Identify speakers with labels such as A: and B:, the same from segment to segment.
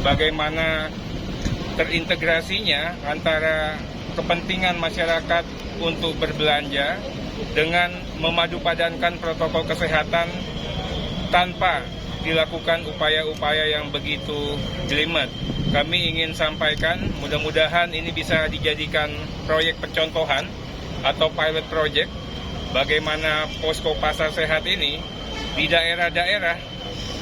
A: bagaimana terintegrasinya antara kepentingan masyarakat untuk berbelanja dengan memadupadankan protokol kesehatan tanpa dilakukan upaya-upaya yang begitu jelimet. Kami ingin sampaikan, mudah-mudahan ini bisa dijadikan proyek percontohan atau pilot project bagaimana posko pasar sehat ini di daerah-daerah.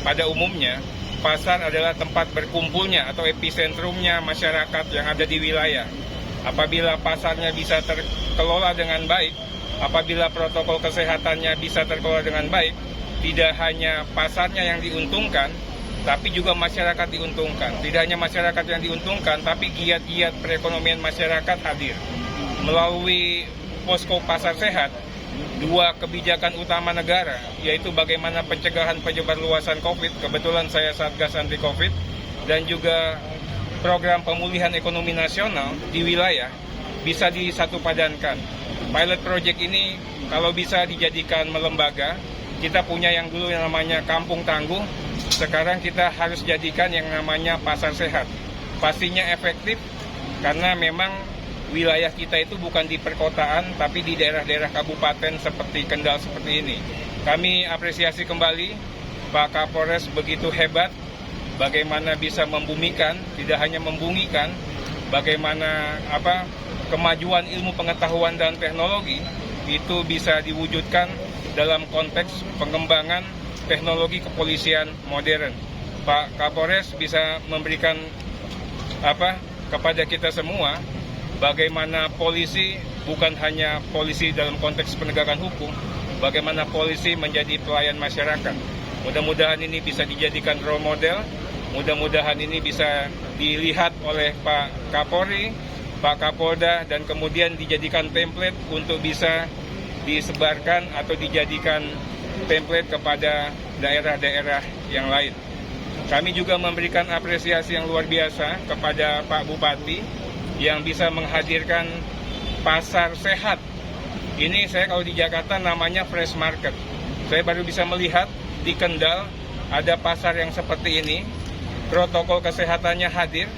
A: Pada umumnya, pasar adalah tempat berkumpulnya atau episentrumnya masyarakat yang ada di wilayah. Apabila pasarnya bisa terkelola dengan baik, apabila protokol kesehatannya bisa terkelola dengan baik, tidak hanya pasarnya yang diuntungkan, tapi juga masyarakat diuntungkan. Tidak hanya masyarakat yang diuntungkan, tapi giat-giat perekonomian masyarakat hadir. Melalui posko pasar sehat, dua kebijakan utama negara, yaitu bagaimana pencegahan penyebar luasan COVID, kebetulan saya Satgas Anti COVID, dan juga program pemulihan ekonomi nasional di wilayah, bisa disatupadankan. Pilot project ini kalau bisa dijadikan melembaga, kita punya yang dulu yang namanya Kampung Tangguh, sekarang kita harus jadikan yang namanya Pasar Sehat. Pastinya efektif karena memang wilayah kita itu bukan di perkotaan, tapi di daerah-daerah kabupaten seperti Kendal seperti ini. Kami apresiasi kembali Pak Kapolres begitu hebat, bagaimana bisa membumikan, tidak hanya membumikan, bagaimana kemajuan ilmu pengetahuan dan teknologi itu bisa diwujudkan dalam konteks pengembangan teknologi kepolisian modern. Pak Kapolres bisa memberikan kepada kita semua bagaimana polisi bukan hanya polisi dalam konteks penegakan hukum, bagaimana polisi menjadi pelayan masyarakat. Mudah-mudahan ini bisa dijadikan role model, mudah-mudahan ini bisa dilihat oleh Pak Kapolri, Pak Kapolda, dan kemudian dijadikan template untuk bisa disebarkan atau dijadikan template kepada daerah-daerah yang lain. Kami juga memberikan apresiasi yang luar biasa kepada Pak Bupati yang bisa menghadirkan pasar sehat. Ini saya kalau di Jakarta namanya fresh market. Saya baru bisa melihat di Kendal ada pasar yang seperti ini. Protokol kesehatannya hadir,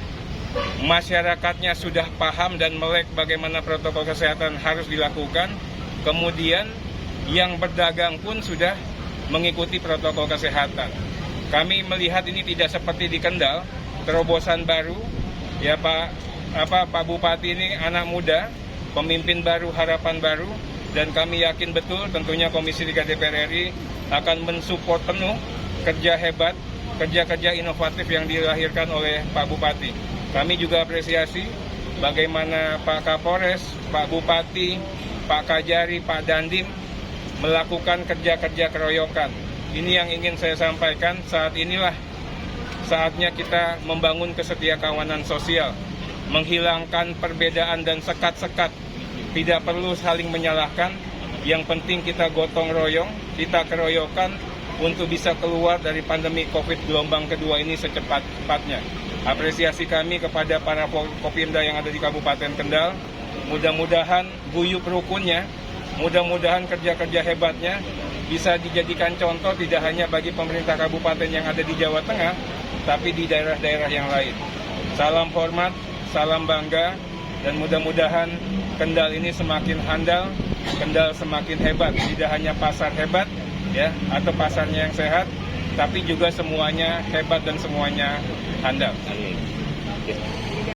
A: masyarakatnya sudah paham dan melek bagaimana protokol kesehatan harus dilakukan. Kemudian yang berdagang pun sudah mengikuti protokol kesehatan. Kami melihat ini tidak seperti di Kendal, terobosan baru. Ya Pak Bupati ini anak muda, pemimpin baru, harapan baru, dan kami yakin betul tentunya Komisi 3 DPR RI akan mensupport penuh kerja hebat, kerja-kerja inovatif yang dilahirkan oleh Pak Bupati. Kami juga apresiasi bagaimana Pak Kapolres, Pak Bupati, Pak Kajari, Pak Dandim melakukan kerja-kerja keroyokan. Ini yang ingin saya sampaikan, saat inilah saatnya kita membangun kesetiakawanan sosial, menghilangkan perbedaan dan sekat-sekat. Tidak perlu saling menyalahkan, yang penting kita gotong royong, kita keroyokan untuk bisa keluar dari pandemi COVID gelombang kedua ini secepat-cepatnya. Apresiasi kami kepada para Kopimda yang ada di Kabupaten Kendal. Mudah-mudahan guyup rukunnya, mudah-mudahan kerja-kerja hebatnya bisa dijadikan contoh tidak hanya bagi pemerintah kabupaten yang ada di Jawa Tengah, tapi di daerah-daerah yang lain. Salam hormat, salam bangga, dan mudah-mudahan Kendal ini semakin handal, Kendal semakin hebat. Tidak hanya pasar hebat, ya, atau pasarnya yang sehat, tapi juga semuanya hebat dan semuanya handal.